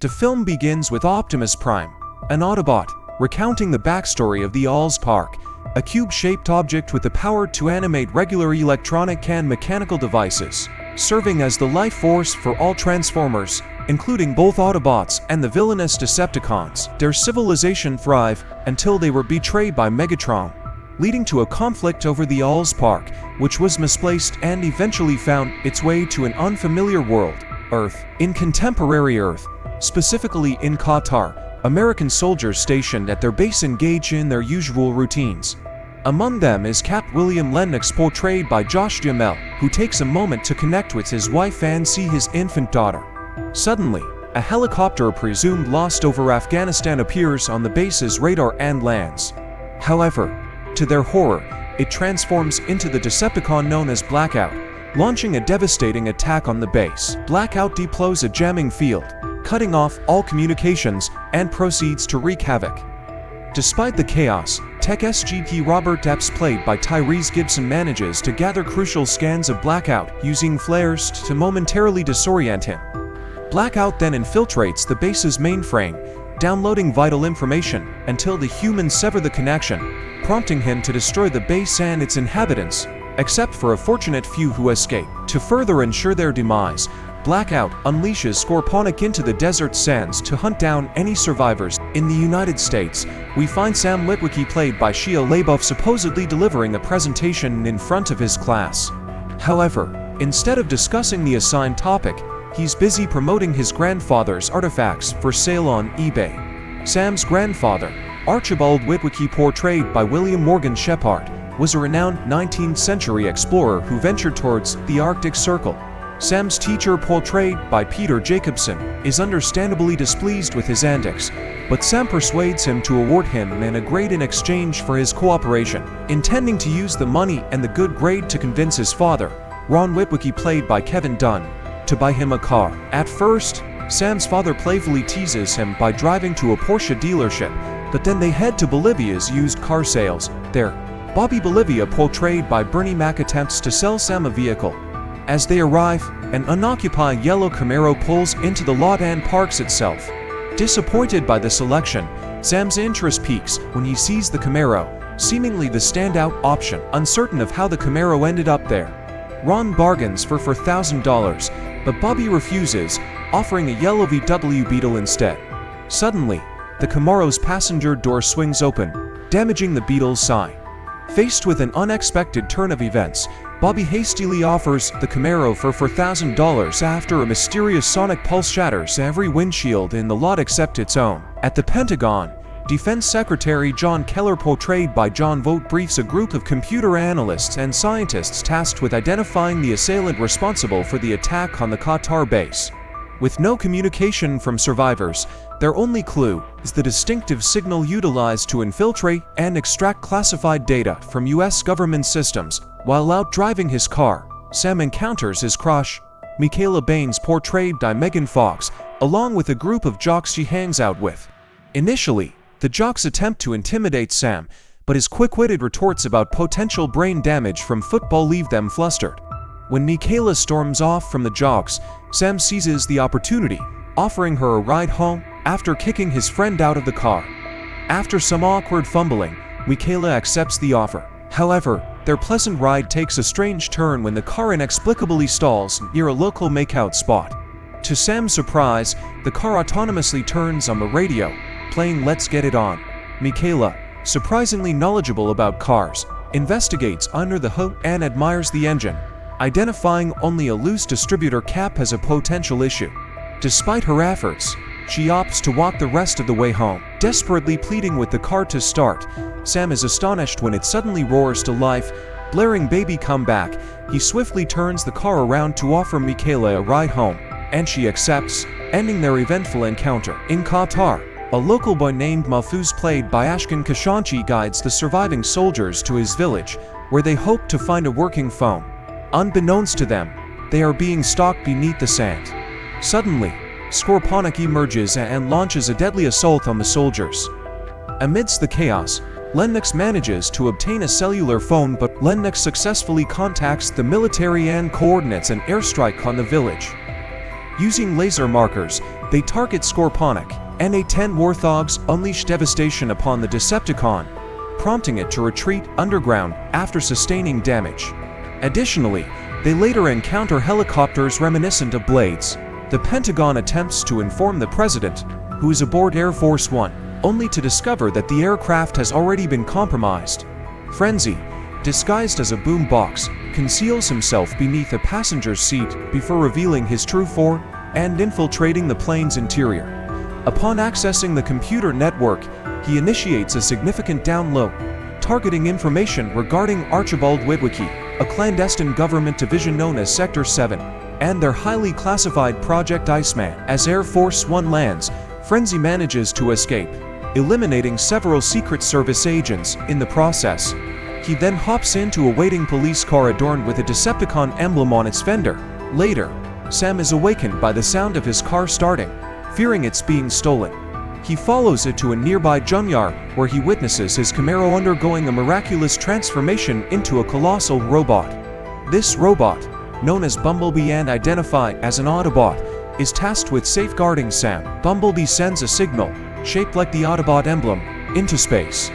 The film begins with Optimus Prime, an Autobot, recounting the backstory of the Allspark, a cube-shaped object with the power to animate regular electronic and mechanical devices, serving as the life force for all Transformers, including both Autobots and the villainous Decepticons. Their civilization thrived until they were betrayed by Megatron, leading to a conflict over the Allspark, which was misplaced and eventually found its way to an unfamiliar world, Earth. In contemporary Earth, specifically in Qatar, American soldiers stationed at their base engage in their usual routines. Among them is Cap William Lennox, portrayed by Josh Duhamel, who takes a moment to connect with his wife and see his infant daughter. Suddenly, a helicopter presumed lost over Afghanistan appears on the base's radar and lands. However, to their horror, it transforms into the Decepticon known as Blackout, launching a devastating attack on the base. Blackout deploys a jamming field, cutting off all communications, and proceeds to wreak havoc. Despite the chaos, Tech SGP Robert Epps, played by Tyrese Gibson, manages to gather crucial scans of Blackout using flares to momentarily disorient him. Blackout then infiltrates the base's mainframe, downloading vital information until the humans sever the connection, prompting him to destroy the base and its inhabitants, except for a fortunate few who escape. To further ensure their demise, Blackout unleashes Scorponic into the desert sands to hunt down any survivors. In the United States, we find Sam Witwicky, played by Shia LaBeouf, supposedly delivering a presentation in front of his class. However, instead of discussing the assigned topic, he's busy promoting his grandfather's artifacts for sale on eBay. Sam's grandfather, Archibald Witwicky, portrayed by William Morgan Shepard, was a renowned 19th century explorer who ventured towards the Arctic Circle. Sam's teacher, portrayed by Peter Jacobson, is understandably displeased with his antics, but Sam persuades him to award him a grade in exchange for his cooperation, intending to use the money and the good grade to convince his father, Ron Witwicky, played by Kevin Dunn, to buy him a car. At first, Sam's father playfully teases him by driving to a Porsche dealership, but then they head to Bolivia's used car sales. There, Bobby Bolivia, portrayed by Bernie Mac, attempts to sell Sam a vehicle. As they arrive, an unoccupied yellow Camaro pulls into the lot and parks itself. Disappointed by the selection, Sam's interest peaks when he sees the Camaro, seemingly the standout option. Uncertain of how the Camaro ended up there, Ron bargains for $4,000, but Bobby refuses, offering a yellow VW Beetle instead. Suddenly, the Camaro's passenger door swings open, damaging the Beetle's sign. Faced with an unexpected turn of events, Bobby hastily offers the Camaro for $4,000 after a mysterious sonic pulse shatters every windshield in the lot except its own. At the Pentagon, Defense Secretary John Keller, portrayed by John Vogt, briefs a group of computer analysts and scientists tasked with identifying the assailant responsible for the attack on the Qatar base. With no communication from survivors, their only clue is the distinctive signal utilized to infiltrate and extract classified data from US government systems. While out driving his car, Sam encounters his crush, Michaela Baines, portrayed by Megan Fox, along with a group of jocks she hangs out with. Initially, the jocks attempt to intimidate Sam, but his quick-witted retorts about potential brain damage from football leave them flustered. When Michaela storms off from the jocks, Sam seizes the opportunity, offering her a ride home after kicking his friend out of the car. After some awkward fumbling, Michaela accepts the offer. However, their pleasant ride takes a strange turn when the car inexplicably stalls near a local makeout spot. To Sam's surprise, the car autonomously turns on the radio, playing Let's Get It On. Michaela, surprisingly knowledgeable about cars, investigates under the hood and admires the engine, identifying only a loose distributor cap as a potential issue. Despite her efforts, she opts to walk the rest of the way home. Desperately pleading with the car to start, Sam is astonished when it suddenly roars to life, blaring "Baby Come Back." He swiftly turns the car around to offer Michaela a ride home, and she accepts, ending their eventful encounter. In Qatar, a local boy named Mahfouz, played by Ashkan Kashanchi, guides the surviving soldiers to his village, where they hope to find a working phone. Unbeknownst to them, they are being stalked beneath the sand. Suddenly, Scorponic emerges and launches a deadly assault on the soldiers. Amidst the chaos, Lennox manages to obtain a cellular phone, but Lennox successfully contacts the military and coordinates an airstrike on the village. Using laser markers, they target Scorponic, and A-10 Warthogs unleash devastation upon the Decepticon, prompting it to retreat underground after sustaining damage. Additionally, they later encounter helicopters reminiscent of Blades. The Pentagon attempts to inform the President, who is aboard Air Force One, only to discover that the aircraft has already been compromised. Frenzy, disguised as a boombox, conceals himself beneath a passenger's seat before revealing his true form and infiltrating the plane's interior. Upon accessing the computer network, he initiates a significant download, targeting information regarding Archibald Witwicky, a clandestine government division known as Sector 7, and their highly classified Project Iceman. As Air Force One lands, Frenzy manages to escape, eliminating several Secret Service agents in the process. He then hops into a waiting police car adorned with a Decepticon emblem on its fender. Later, Sam is awakened by the sound of his car starting, fearing it's being stolen. He follows it to a nearby junkyard where he witnesses his Camaro undergoing a miraculous transformation into a colossal robot. This robot, known as Bumblebee and identified as an Autobot, is tasked with safeguarding Sam. Bumblebee sends a signal, shaped like the Autobot emblem, into space.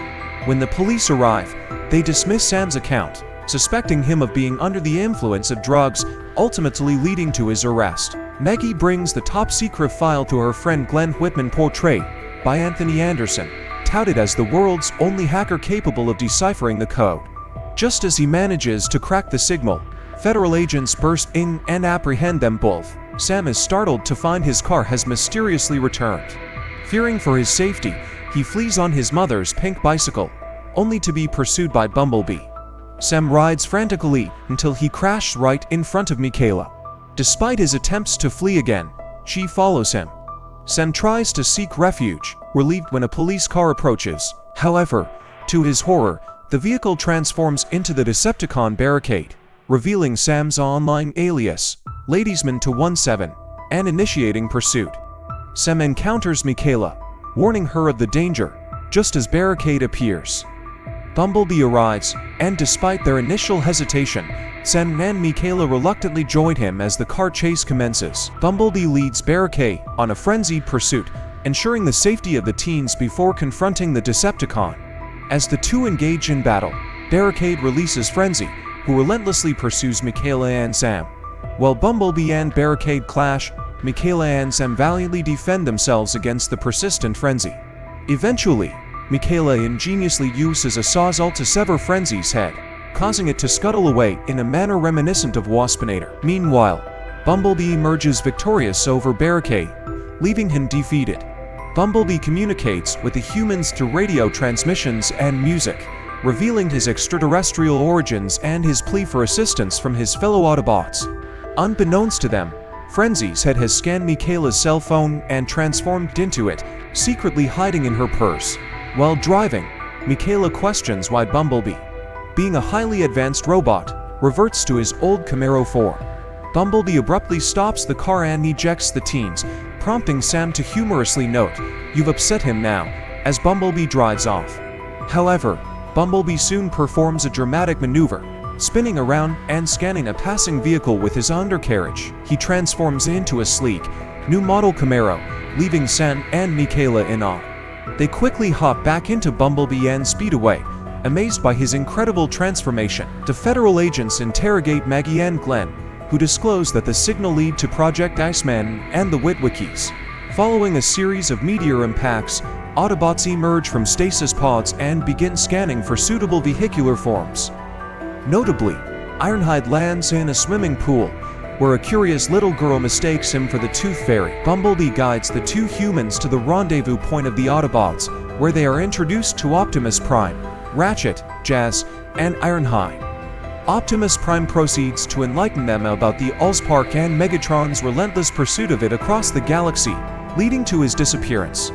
When the police arrive, they dismiss Sam's account, suspecting him of being under the influence of drugs, ultimately leading to his arrest. Maggie brings the top-secret file to her friend Glenn Whitman, portrayed by Anthony Anderson, touted as the world's only hacker capable of deciphering the code. Just as he manages to crack the signal, federal agents burst in and apprehend them both. Sam is startled to find his car has mysteriously returned. Fearing for his safety, he flees on his mother's pink bicycle, only to be pursued by Bumblebee. Sam rides frantically until he crashes right in front of Michaela. Despite his attempts to flee again, she follows him. Sam tries to seek refuge, relieved when a police car approaches. However, to his horror, the vehicle transforms into the Decepticon barricade, revealing Sam's online alias, Ladiesman217, and initiating pursuit. Sam encounters Michaela, warning her of the danger, just as barricade appears. Bumblebee arrives, and despite their initial hesitation, Sam and Michaela reluctantly join him as the car chase commences. Bumblebee leads Barricade on a frenzied pursuit, ensuring the safety of the teens before confronting the Decepticon. As the two engage in battle, Barricade releases Frenzy, who relentlessly pursues Michaela and Sam. While Bumblebee and Barricade clash, Michaela and Sam valiantly defend themselves against the persistent Frenzy. Eventually, Michaela ingeniously uses a sawzall to sever Frenzy's head, causing it to scuttle away in a manner reminiscent of Waspinator. Meanwhile, Bumblebee emerges victorious over Barricade, leaving him defeated. Bumblebee communicates with the humans through radio transmissions and music, revealing his extraterrestrial origins and his plea for assistance from his fellow Autobots. Unbeknownst to them, Frenzy's head has scanned Michaela's cell phone and transformed into it, secretly hiding in her purse. While driving, Michaela questions why Bumblebee, being a highly advanced robot, reverts to his old Camaro form. Bumblebee abruptly stops the car and ejects the teens, prompting Sam to humorously note, "You've upset him now," as Bumblebee drives off. However, Bumblebee soon performs a dramatic maneuver, spinning around and scanning a passing vehicle with his undercarriage. He transforms into a sleek, new model Camaro, leaving Sam and Michaela in awe. They quickly hop back into Bumblebee and speed away, amazed by his incredible transformation. The federal agents interrogate Maggie and Glenn, who disclose that the signal lead to Project Iceman and the Witwickies. Following a series of meteor impacts, Autobots emerge from stasis pods and begin scanning for suitable vehicular forms. Notably, Ironhide lands in a swimming pool, where a curious little girl mistakes him for the Tooth Fairy. Bumblebee guides the two humans to the rendezvous point of the Autobots, where they are introduced to Optimus Prime, Ratchet, Jazz, and Ironhide. Optimus Prime proceeds to enlighten them about the Allspark and Megatron's relentless pursuit of it across the galaxy, leading to his disappearance.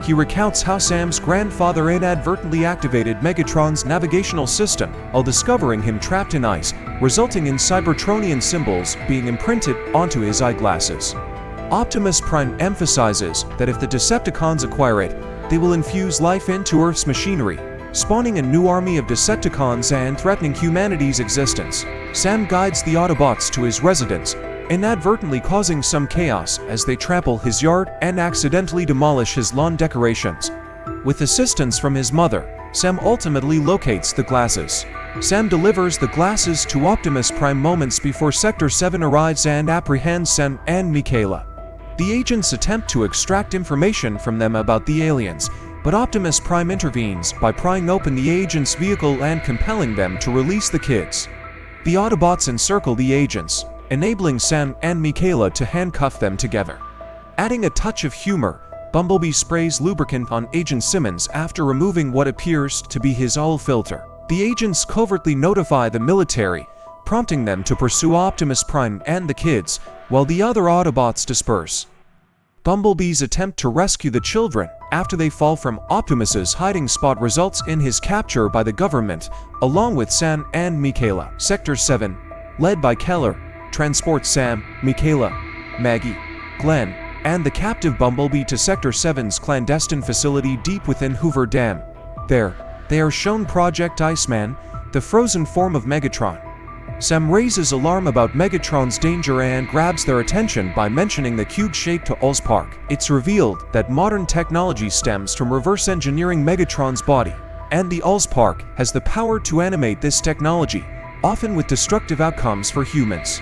He recounts how Sam's grandfather inadvertently activated Megatron's navigational system while discovering him trapped in ice, resulting in Cybertronian symbols being imprinted onto his eyeglasses. Optimus Prime emphasizes that if the Decepticons acquire it, they will infuse life into Earth's machinery, spawning a new army of Decepticons and threatening humanity's existence. Sam guides the Autobots to his residence, inadvertently causing some chaos as they trample his yard and accidentally demolish his lawn decorations. With assistance from his mother, Sam ultimately locates the glasses. Sam delivers the glasses to Optimus Prime moments before Sector 7 arrives and apprehends Sam and Michaela. The agents attempt to extract information from them about the aliens, but Optimus Prime intervenes by prying open the agents' vehicle and compelling them to release the kids. The Autobots encircle the agents, enabling Sam and Michaela to handcuff them together. Adding a touch of humor, Bumblebee sprays lubricant on Agent Simmons after removing what appears to be his oil filter. The agents covertly notify the military, prompting them to pursue Optimus Prime and the kids, while the other Autobots disperse. Bumblebee's attempt to rescue the children after they fall from Optimus's hiding spot results in his capture by the government, along with Sam and Michaela. Sector 7, led by Keller, transports Sam, Michaela, Maggie, Glenn, and the captive Bumblebee to Sector 7's clandestine facility deep within Hoover Dam. There, they are shown Project Iceman, the frozen form of Megatron. Sam raises alarm about Megatron's danger and grabs their attention by mentioning the cube-shaped Allspark. It's revealed that modern technology stems from reverse engineering Megatron's body, and the Allspark has the power to animate this technology, often with destructive outcomes for humans.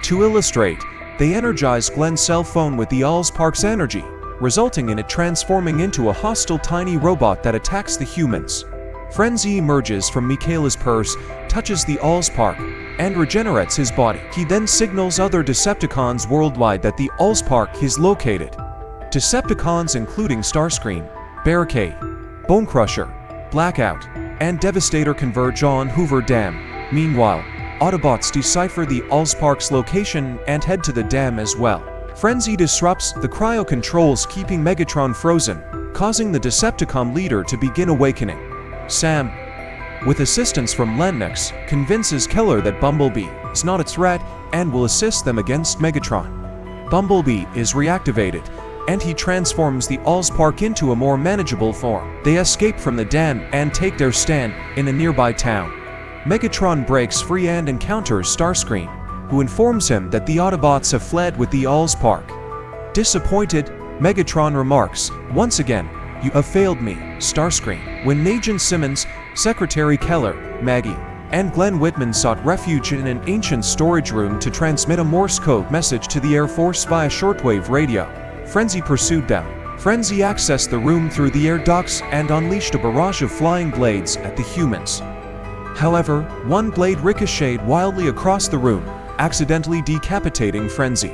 To illustrate, they energize Glenn's cell phone with the Allspark's energy, resulting in it transforming into a hostile tiny robot that attacks the humans. Frenzy emerges from Michaela's purse, touches the Allspark, and regenerates his body. He then signals other Decepticons worldwide that the Allspark is located. Decepticons including Starscream, Barricade, Bonecrusher, Blackout, and Devastator converge on Hoover Dam. Meanwhile, Autobots decipher the Allspark's location and head to the dam as well. Frenzy disrupts the cryo controls, keeping Megatron frozen, causing the Decepticon leader to begin awakening. Sam, with assistance from Lennox, convinces Keller that Bumblebee is not a threat and will assist them against Megatron. Bumblebee is reactivated, and he transforms the Allspark into a more manageable form. They escape from the dam and take their stand in a nearby town. Megatron breaks free and encounters Starscream, who informs him that the Autobots have fled with the Allspark. Disappointed, Megatron remarks, "Once again, you have failed me, Starscream." When Agent Simmons, Secretary Keller, Maggie, and Glenn Whitman sought refuge in an ancient storage room to transmit a Morse code message to the Air Force via shortwave radio, Frenzy pursued them. Frenzy accessed the room through the air ducts and unleashed a barrage of flying blades at the humans. However, one blade ricocheted wildly across the room, accidentally decapitating Frenzy.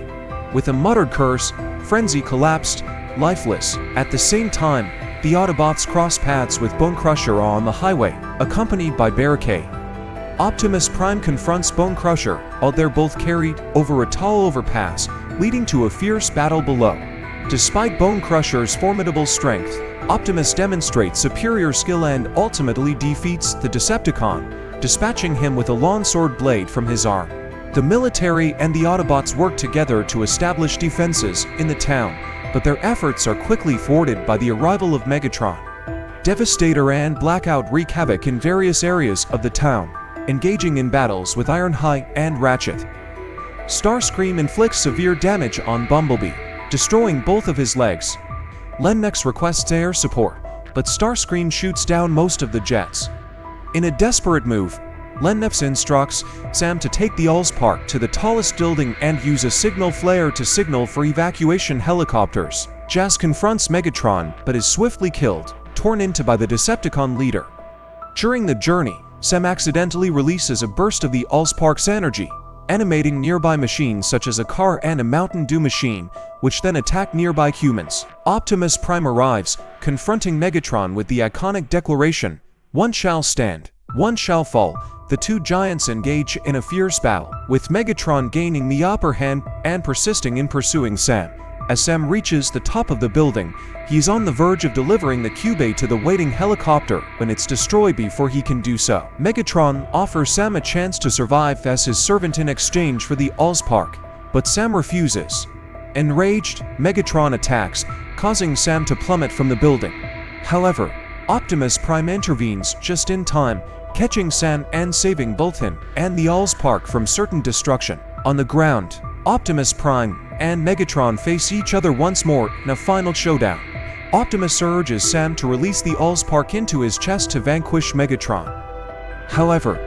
With a muttered curse, Frenzy collapsed, lifeless. At the same time, the Autobots cross paths with Bonecrusher on the highway, accompanied by Barricade. Optimus Prime confronts Bonecrusher, while they're both carried over a tall overpass, leading to a fierce battle below. Despite Bonecrusher's formidable strength, Optimus demonstrates superior skill and ultimately defeats the Decepticon, dispatching him with a longsword blade from his arm. The military and the Autobots work together to establish defenses in the town, but their efforts are quickly thwarted by the arrival of Megatron. Devastator and Blackout wreak havoc in various areas of the town, engaging in battles with Ironhide and Ratchet. Starscream inflicts severe damage on Bumblebee, destroying both of his legs. Lennox requests air support, but Starscream shoots down most of the jets. In a desperate move, Lennox instructs Sam to take the Allspark to the tallest building and use a signal flare to signal for evacuation helicopters. Jazz confronts Megatron but is swiftly killed, torn into by the Decepticon leader. During the journey, Sam accidentally releases a burst of the Allspark's energy, animating nearby machines such as a car and a Mountain Dew machine, which then attack nearby humans. Optimus Prime arrives, confronting Megatron with the iconic declaration, "One shall stand, one shall fall." The two giants engage in a fierce battle, with Megatron gaining the upper hand and persisting in pursuing Sam. As Sam reaches the top of the building, he is on the verge of delivering the Cube to the waiting helicopter when it's destroyed before he can do so. Megatron offers Sam a chance to survive as his servant in exchange for the Allspark, but Sam refuses. Enraged, Megatron attacks, causing Sam to plummet from the building. However, Optimus Prime intervenes just in time, catching Sam and saving both him and the Allspark from certain destruction. On the ground, Optimus Prime and Megatron face each other once more in a final showdown. Optimus urges Sam to release the Allspark into his chest to vanquish Megatron. However,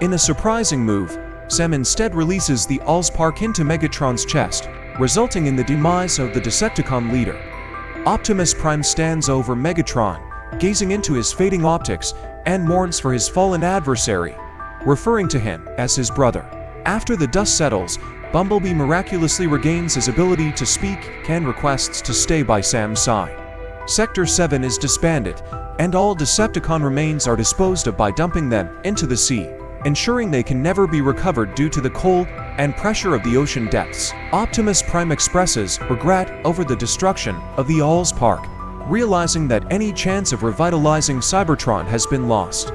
in a surprising move, Sam instead releases the Allspark into Megatron's chest, resulting in the demise of the Decepticon leader. Optimus Prime stands over Megatron, gazing into his fading optics, and mourns for his fallen adversary, referring to him as his brother. After the dust settles, Bumblebee miraculously regains his ability to speak and requests to stay by Sam's side. Sector 7 is disbanded, and all Decepticon remains are disposed of by dumping them into the sea, ensuring they can never be recovered due to the cold and pressure of the ocean depths. Optimus Prime expresses regret over the destruction of the Allspark, realizing that any chance of revitalizing Cybertron has been lost.